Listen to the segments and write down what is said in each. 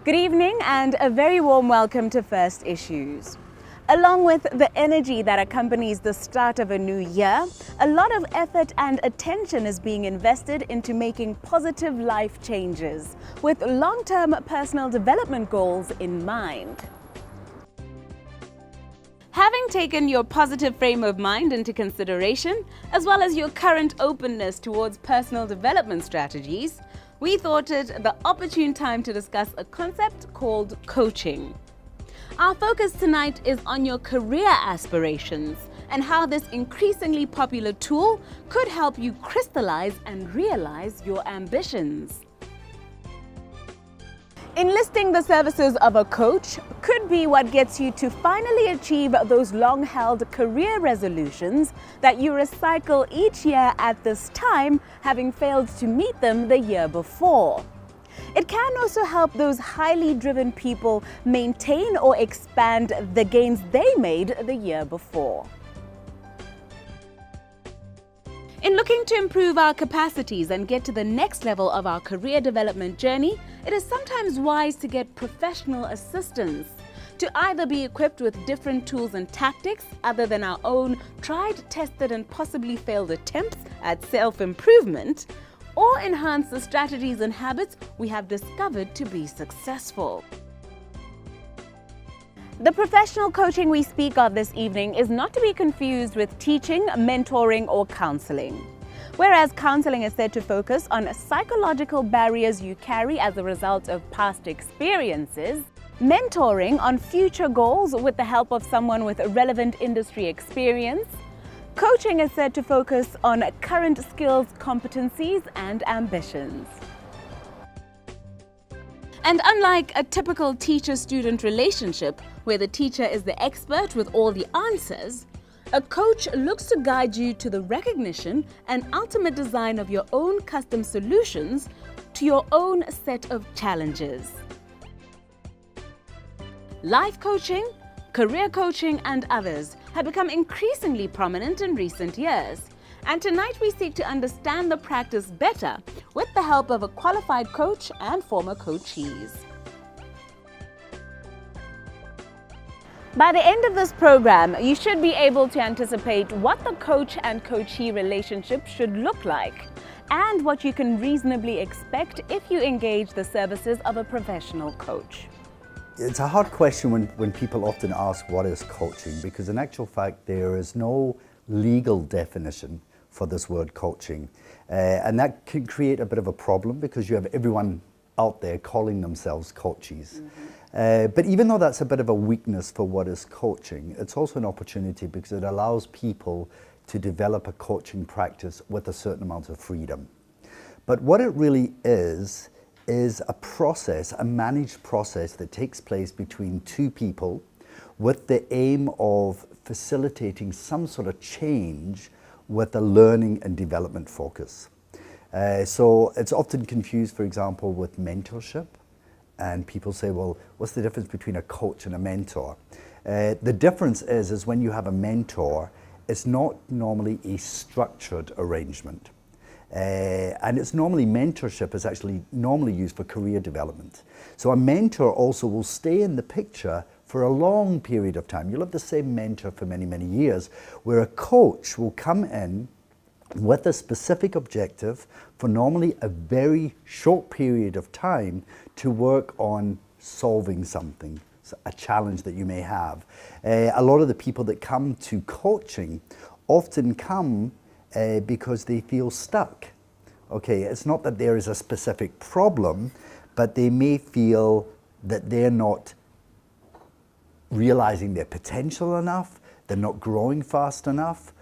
Good evening and a very warm welcome to First Issues. Along with the energy that accompanies the start of a new year, a lot of effort and attention is being invested into making positive life changes with long-term personal development goals in mind. Having taken your positive frame of mind into consideration, as well as your current openness towards personal development strategies, we thought it the opportune time to discuss a concept called coaching. Our focus tonight is on your career aspirations and how this increasingly popular tool could help you crystallize and realize your ambitions. Enlisting the services of a coach could be what gets you to finally achieve those long-held career resolutions that you recycle each year at this time, having failed to meet them the year before. It can also help those highly driven people maintain or expand the gains they made the year before. In looking to improve our capacities and get to the next level of our career development journey, it is sometimes wise to get professional assistance to either be equipped with different tools and tactics other than our own tried, tested and possibly failed attempts at self-improvement, or enhance the strategies and habits we have discovered to be successful. The professional coaching we speak of this evening is not to be confused with teaching, mentoring, or counseling. Whereas counseling is said to focus on psychological barriers you carry as a result of past experiences, mentoring on future goals with the help of someone with relevant industry experience, coaching is said to focus on current skills, competencies, and ambitions. And unlike a typical teacher-student relationship, where the teacher is the expert with all the answers, a coach looks to guide you to the recognition and ultimate design of your own custom solutions to your own set of challenges. Life coaching, career coaching, and others have become increasingly prominent in recent years. And tonight we seek to understand the practice better with the help of a qualified coach and former coachees. By the end of this program, you should be able to anticipate what the coach and coachee relationship should look like and what you can reasonably expect if you engage the services of a professional coach. It's a hard question when people often ask what is coaching, because in actual fact there is no legal definition for this word coaching, and that can create a bit of a problem because you have everyone out there calling themselves coaches. But even though that's a bit of a weakness for what is coaching, it's also an opportunity because it allows people to develop a coaching practice with a certain amount of freedom. But what it really is a process, a managed process that takes place between two people with the aim of facilitating some sort of change with a learning and development focus. So it's often confused, for example, with mentorship. And people say, well, what's the difference between a coach and a mentor? The difference is when you have a mentor, it's not normally a structured arrangement. And it's normally, mentorship is actually normally used for career development. So a mentor also will stay in the picture for a long period of time. You'll have the same mentor for many, many years, where a coach will come in with a specific objective for normally a very short period of time to work on solving something, a challenge that you may have. A lot of the people that come to coaching often come because they feel stuck. Okay, it's not that there is a specific problem, but they may feel that they're not realizing their potential enough, they're not growing fast enough,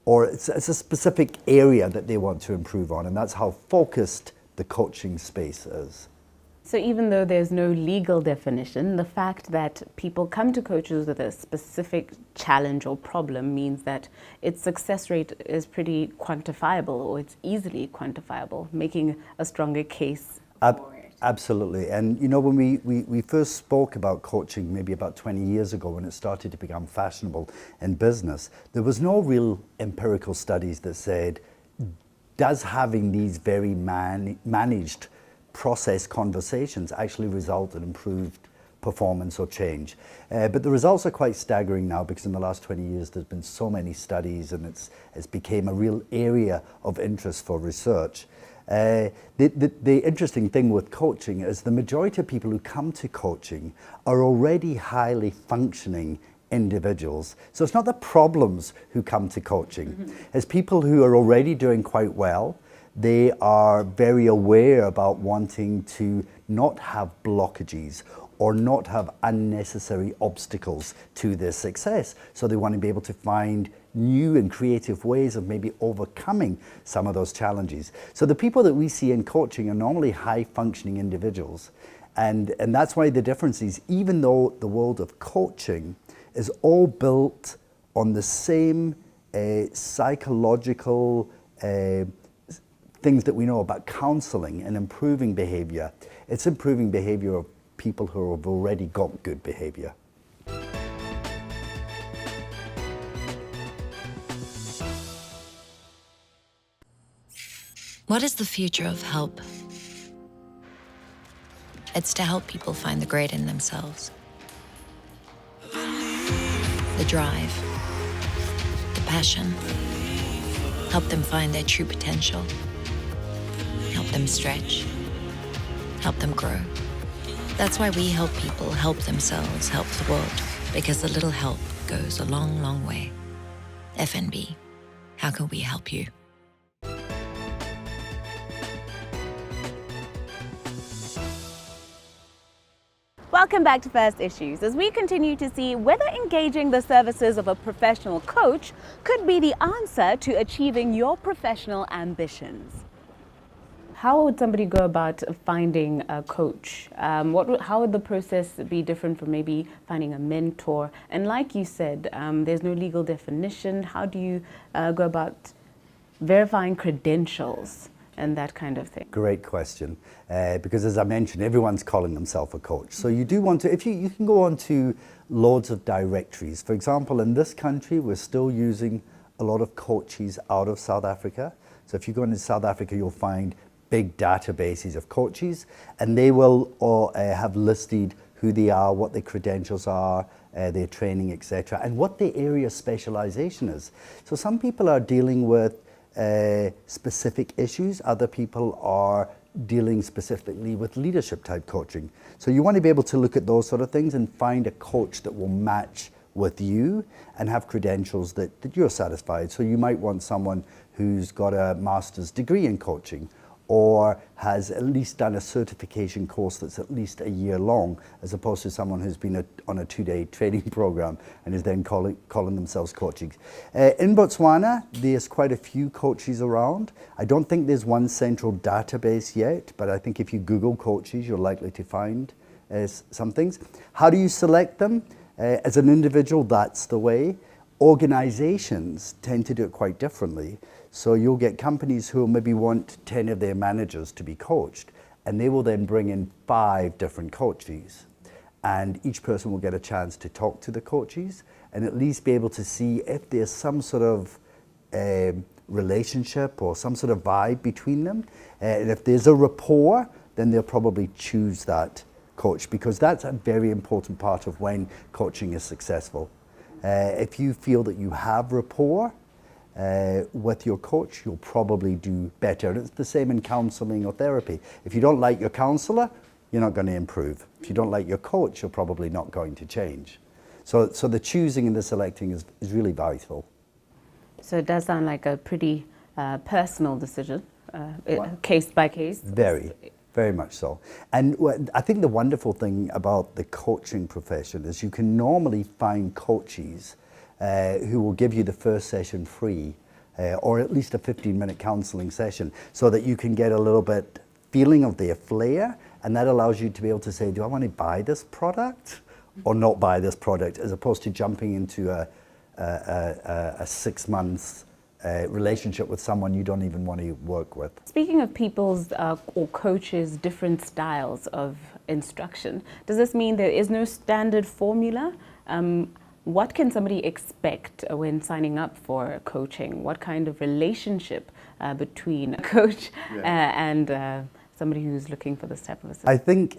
or it's a specific area that they want to improve on, and that's how focused the coaching space is. So even though there's no legal definition, the fact that people come to coaches with a specific challenge or problem means that its success rate is pretty quantifiable, or it's easily quantifiable, making a stronger case for it. Absolutely. And you know, when we first spoke about coaching maybe about 20 years ago, when it started to become fashionable in business, there was no real empirical studies that said, does having these very managed process conversations actually result in improved performance or change. But the results are quite staggering now, because in the last 20 years there's been so many studies, and it's became a real area of interest for research. The interesting thing with coaching is the majority of people who come to coaching are already highly functioning individuals. So it's not the problems who come to coaching. It's people who are already doing quite well. They are very aware about wanting to not have blockages or not have unnecessary obstacles to their success. So they want to be able to find new and creative ways of maybe overcoming some of those challenges. So the people that we see in coaching are normally high functioning individuals. And that's why the difference is, even though the world of coaching is all built on the same psychological things that we know about counseling and improving behavior, it's improving behavior of people who have already got good behavior. What is the future of help? It's to help people find the great in themselves. The drive, the passion. Help them find their true potential. Help them stretch. Help them grow. That's why we help people help themselves, help the world, because a little help goes a long, long way. FNB, how can we help you? Welcome back to First Issues, as we continue to see whether engaging the services of a professional coach could be the answer to achieving your professional ambitions. How would somebody go about finding a coach? How would the process be different from maybe finding a mentor? And like you said, there's no legal definition. How do you go about verifying credentials and that kind of thing? Great question, because as I mentioned, everyone's calling themselves a coach. So you do want to, if you can go on to loads of directories. For example, in this country, we're still using a lot of coaches out of South Africa. So if you go into South Africa, you'll find big databases of coaches, and they will all have listed who they are, what their credentials are, their training, etc., and what their area of specialization is. So some people are dealing with specific issues, other people are dealing specifically with leadership type coaching. So you want to be able to look at those sort of things and find a coach that will match with you and have credentials that you're satisfied. So you might want someone who's got a master's degree in coaching, or has at least done a certification course that's at least a year long, as opposed to someone who's been on a 2-day training program and is then calling themselves coaching. In Botswana, there's quite a few coaches around. I don't think there's one central database yet, but I think if you Google coaches, you're likely to find some things. How do you select them? As an individual, that's the way. Organizations tend to do it quite differently. So you'll get companies who maybe want 10 of their managers to be coached, and they will then bring in 5 different coaches. And each person will get a chance to talk to the coaches and at least be able to see if there's some sort of relationship or some sort of vibe between them. And if there's a rapport, then they'll probably choose that coach, because that's a very important part of when coaching is successful. If you feel that you have rapport with your coach, you'll probably do better. And it's the same in counseling or therapy. If you don't like your counselor, you're not going to improve. If you don't like your coach, you're probably not going to change. So the choosing and the selecting is really vital. So it does sound like a pretty personal decision, case by case. Very much so. And I think the wonderful thing about the coaching profession is you can normally find coaches who will give you the first session free, or at least a 15-minute counseling session, so that you can get a little bit feeling of their flair, and that allows you to be able to say, do I want to buy this product or not buy this product, as opposed to jumping into a 6 months relationship with someone you don't even want to work with. Speaking of people's or coaches' different styles of instruction, does this mean there is no standard formula? What can somebody expect when signing up for coaching? What kind of relationship between a coach and somebody who's looking for this type of assistance? I think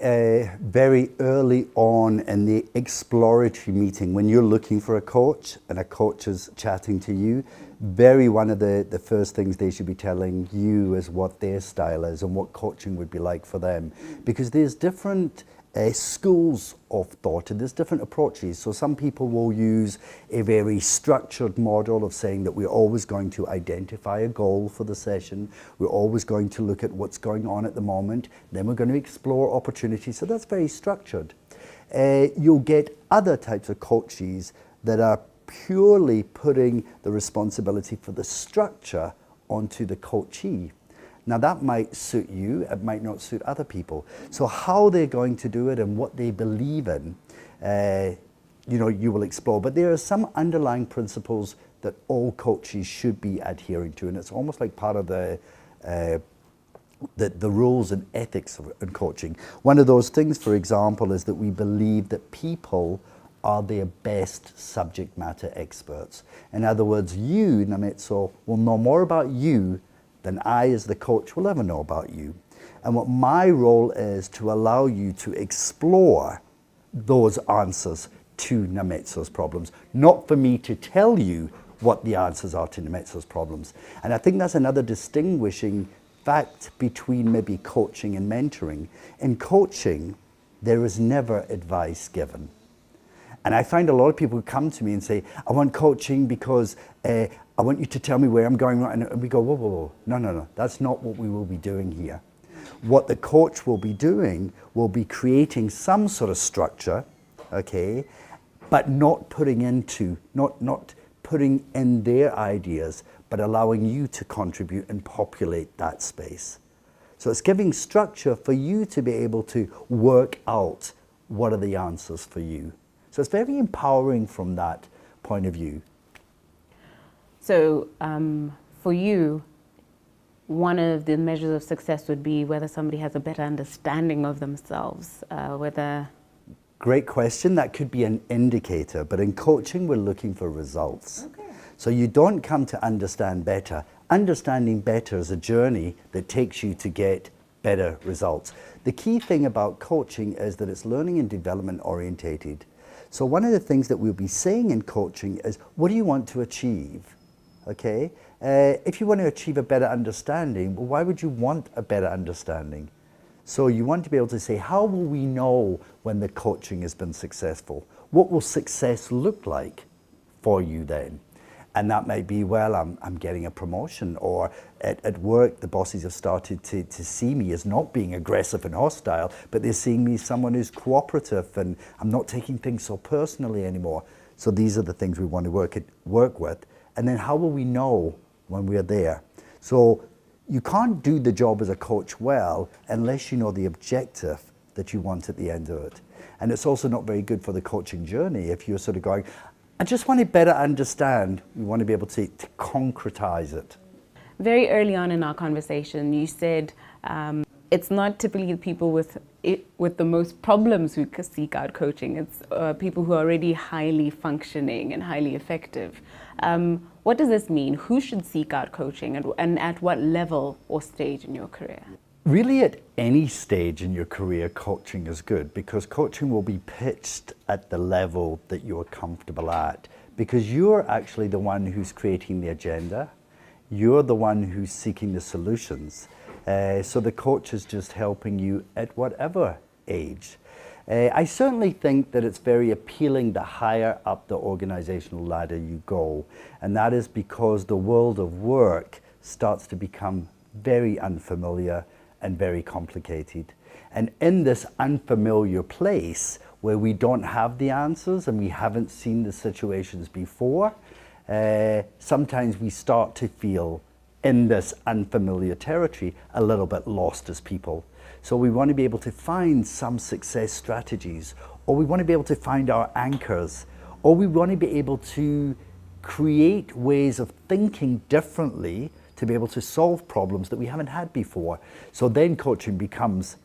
very early on in the exploratory meeting, when you're looking for a coach and a coach is chatting to you, one of the first things they should be telling you is what their style is and what coaching would be like for them. Because there's different schools of thought and there's different approaches. So some people will use a very structured model of saying that we're always going to identify a goal for the session, we're always going to look at what's going on at the moment, then we're going to explore opportunities. So that's very structured. You'll get other types of coaches that are purely putting the responsibility for the structure onto the coachee. Now that might suit you, it might not suit other people. So how they're going to do it and what they believe in, you will explore. But there are some underlying principles that all coaches should be adhering to, and it's almost like part of the rules and ethics in coaching. One of those things, for example, is that we believe that people are their best subject matter experts. In other words, you, Nametso, will know more about you than I as the coach will ever know about you. And what my role is to allow you to explore those answers to Nametso's problems, not for me to tell you what the answers are to Nametso's problems. And I think that's another distinguishing fact between maybe coaching and mentoring. In coaching, there is never advice given. And I find a lot of people who come to me and say, I want coaching because I want you to tell me where I'm going. And we go, whoa, whoa, whoa. No. That's not what we will be doing here. What the coach will be doing will be creating some sort of structure, okay, but not putting in their ideas, but allowing you to contribute and populate that space. So it's giving structure for you to be able to work out what are the answers for you. So it's very empowering from that point of view. So for you, one of the measures of success would be whether somebody has a better understanding of themselves, whether... Great question. That could be an indicator, but in coaching, we're looking for results. Okay. So you don't come to understand better. Understanding better is a journey that takes you to get better results. The key thing about coaching is that it's learning and development orientated. So one of the things that we'll be saying in coaching is, what do you want to achieve? Okay? If you want to achieve a better understanding, well, why would you want a better understanding? So you want to be able to say, how will we know when the coaching has been successful? What will success look like for you then? And that might be, well, I'm getting a promotion, or at work, the bosses have started to see me as not being aggressive and hostile, but they're seeing me as someone who's cooperative and I'm not taking things so personally anymore. So these are the things we want to work with. And then how will we know when we're there? So you can't do the job as a coach well unless you know the objective that you want at the end of it. And it's also not very good for the coaching journey if you're sort of going, I just want to better understand. We want to be able to concretize it. Very early on in our conversation, you said it's not typically people with the most problems who seek out coaching. It's people who are already highly functioning and highly effective. What does this mean? Who should seek out coaching, and at what level or stage in your career? Really, at any stage in your career, coaching is good, because coaching will be pitched at the level that you're comfortable at, because you're actually the one who's creating the agenda. You're the one who's seeking the solutions. So the coach is just helping you at whatever age. I certainly think that it's very appealing the higher up the organizational ladder you go, and that is because the world of work starts to become very unfamiliar and very complicated. And in this unfamiliar place where we don't have the answers and we haven't seen the situations before, sometimes we start to feel in this unfamiliar territory a little bit lost as people. So we want to be able to find some success strategies, or we want to be able to find our anchors, or we want to be able to create ways of thinking differently to be able to solve problems that we haven't had before. So then coaching becomes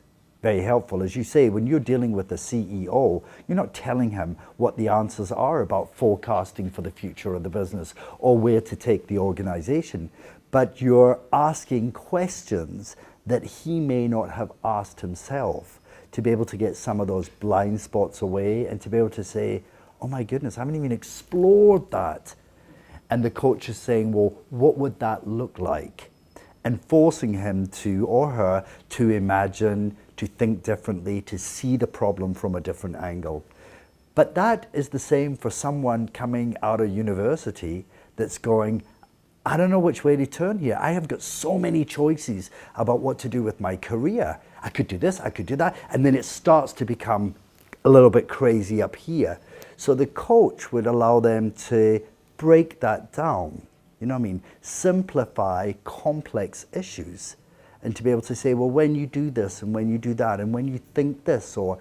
very helpful. As you say, when you're dealing with the CEO, you're not telling him what the answers are about forecasting for the future of the business or where to take the organization, but you're asking questions that he may not have asked himself, to be able to get some of those blind spots away and to be able to say, oh my goodness, I haven't even explored that. And the coach is saying, well, what would that look like? And forcing him to, or her, to imagine, to think differently, to see the problem from a different angle. But that is the same for someone coming out of university that's going, I don't know which way to turn here. I have got so many choices about what to do with my career. I could do this, I could do that. And then it starts to become a little bit crazy up here. So the coach would allow them to break that down. You know what I mean? Simplify complex issues. And to be able to say, well, when you do this and when you do that and when you think this, or,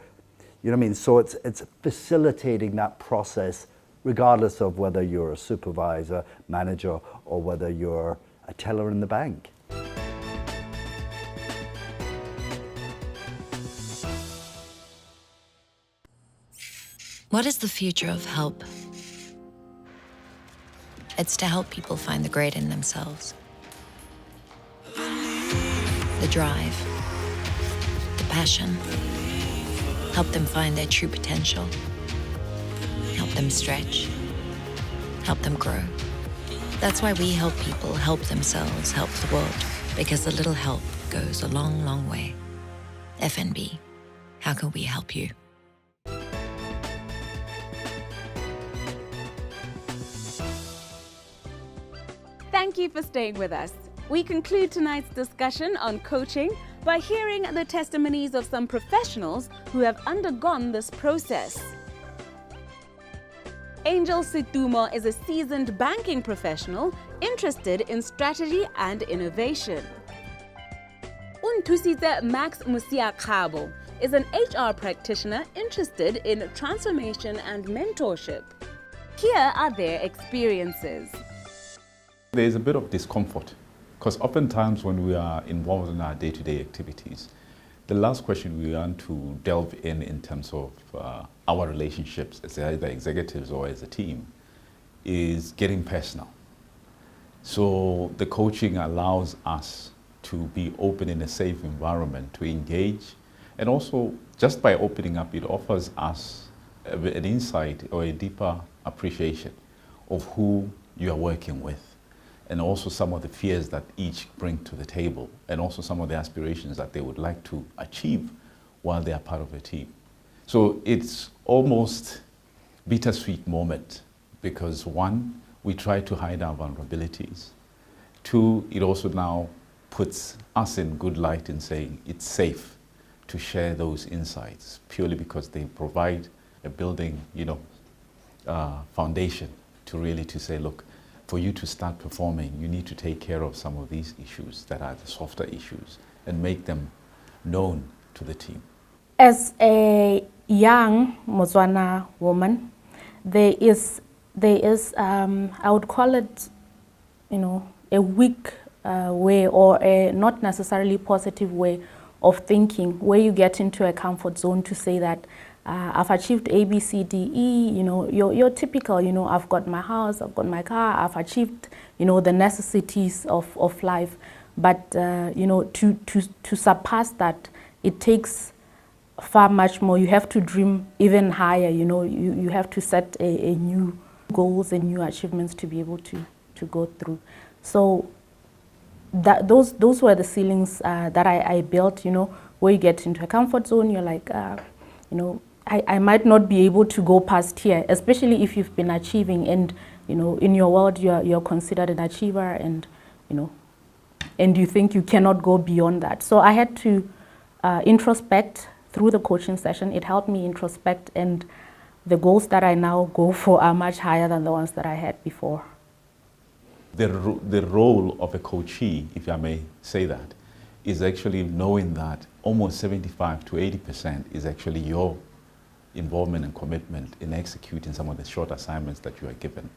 you know what I mean? So it's facilitating that process regardless of whether you're a supervisor, manager, or whether you're a teller in the bank. What is the future of help? It's to help people find the great in themselves. The drive, the passion. Help them find their true potential. Help them stretch. Help them grow. That's why we help people help themselves, help the world. Because a little help goes a long, long way. FNB, how can we help you? Thank you for staying with us. We conclude tonight's discussion on coaching by hearing the testimonies of some professionals who have undergone this process. Angel Situmo is a seasoned banking professional interested in strategy and innovation. Untusita Max Musiakabo is an HR practitioner interested in transformation and mentorship. Here are their experiences. There's a bit of discomfort because oftentimes when we are involved in our day-to-day activities, the last question we want to delve in terms of our relationships as either executives or as a team is getting personal. So the coaching allows us to be open in a safe environment to engage, and also just by opening up it offers us an insight or a deeper appreciation of who you are working with, and also some of the fears that each bring to the table, and also some of the aspirations that they would like to achieve while they are part of a team. So it's almost bittersweet moment because one, we try to hide our vulnerabilities. Two, it also now puts us in good light in saying it's safe to share those insights purely because they provide a building, foundation to say, look, for you to start performing, you need to take care of some of these issues that are the softer issues and make them known to the team. As a young Motswana woman, there is I would call it, a weak way or a not necessarily positive way of thinking, where you get into a comfort zone to say that I've achieved A, B, C, D, E, your typical, I've got my house, I've got my car, I've achieved, the necessities of life. But, to surpass that, it takes far much more. You have to dream even higher, you have to set a new goals and new achievements to be able to go through. So those were the ceilings that I built, where you get into a comfort zone, you're like, I might not be able to go past here, especially if you've been achieving and, in your world you're considered an achiever and, and you think you cannot go beyond that. So I had to introspect through the coaching session. It helped me introspect, and the goals that I now go for are much higher than the ones that I had before. The role of a coachee, if I may say that, is actually knowing that almost 75 to 80% is actually your involvement and commitment in executing some of the short assignments that you are given,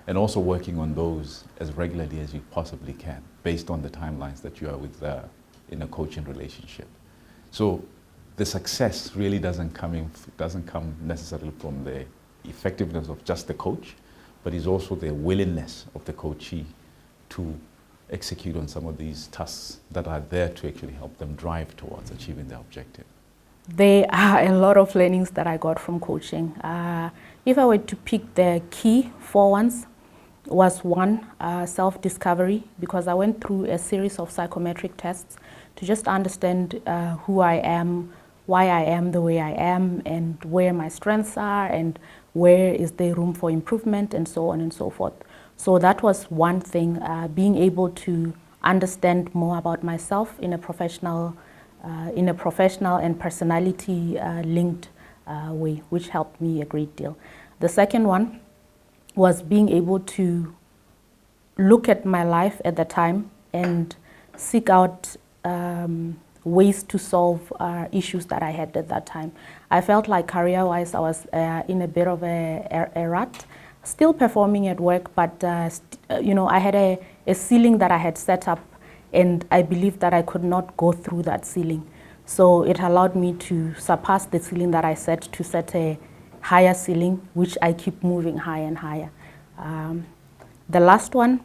and also working on those as regularly as you possibly can based on the timelines that you are with in a coaching relationship. So the success really doesn't come necessarily from the effectiveness of just the coach, but is also the willingness of the coachee to execute on some of these tasks that are there to actually help them drive towards achieving their objective? There are a lot of learnings that I got from coaching. If I were to pick the key 4 ones, was one, self-discovery, because I went through a series of psychometric tests to just understand who I am, why I am the way I am, and where my strengths are, and where is there room for improvement, and so on and so forth. So that was one thing, being able to understand more about myself in a professional and personality linked way, which helped me a great deal. The second one was being able to look at my life at the time and seek out ways to solve issues that I had at that time. I felt like career-wise I was in a bit of a rut, still performing at work, but I had a ceiling that I had set up, and I believed that I could not go through that ceiling. So it allowed me to surpass the ceiling that I set, to set a higher ceiling, which I keep moving higher and higher. The last one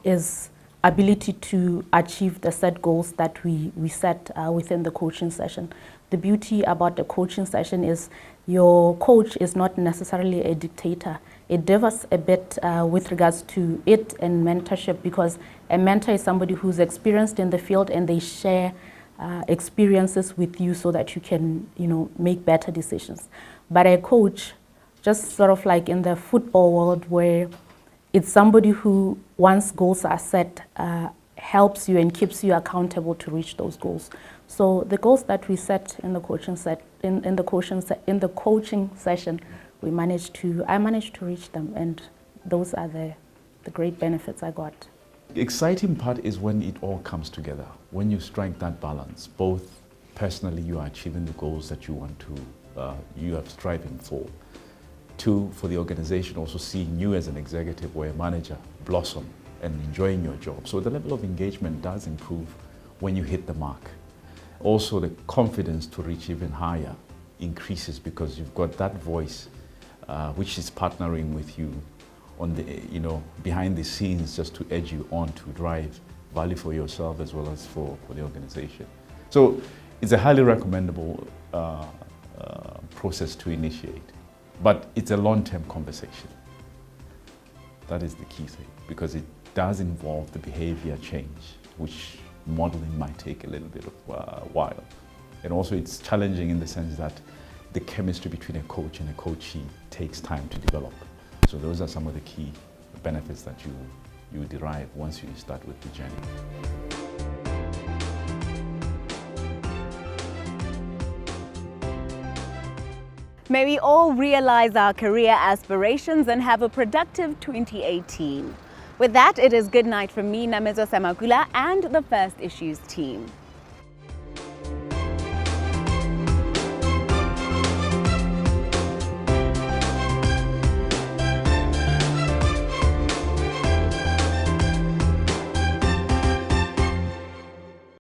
is ability to achieve the set goals that we set within the coaching session. The beauty about the coaching session is your coach is not necessarily a dictator. It differs a bit with regards to it and mentorship, because a mentor is somebody who's experienced in the field and they share experiences with you so that you can, make better decisions. But a coach, just sort of like in the football world, where it's somebody who, once goals are set, helps you and keeps you accountable to reach those goals. So the goals that we set in the coaching in the coaching session, I managed to reach them, and those are the great benefits I got. The exciting part is when it all comes together, when you strike that balance. Both personally, you are achieving the goals that you want to, you are striving for. 2, for the organization, also seeing you as an executive or a manager blossom and enjoying your job. So the level of engagement does improve when you hit the mark. Also, the confidence to reach even higher increases because you've got that voice which is partnering with you on the, behind the scenes, just to edge you on to drive value for yourself as well as for the organization. So it's a highly recommendable process to initiate, but it's a long-term conversation. That is the key thing, because it does involve the behavior change, which modeling might take a little bit of a while. And also it's challenging in the sense that the chemistry between a coach and a coachee takes time to develop. So those are some of the key benefits that you derive once you start with the journey. May we all realize our career aspirations and have a productive 2018. With that, it is good night from me, Namizo Samakula, and the First Issues team.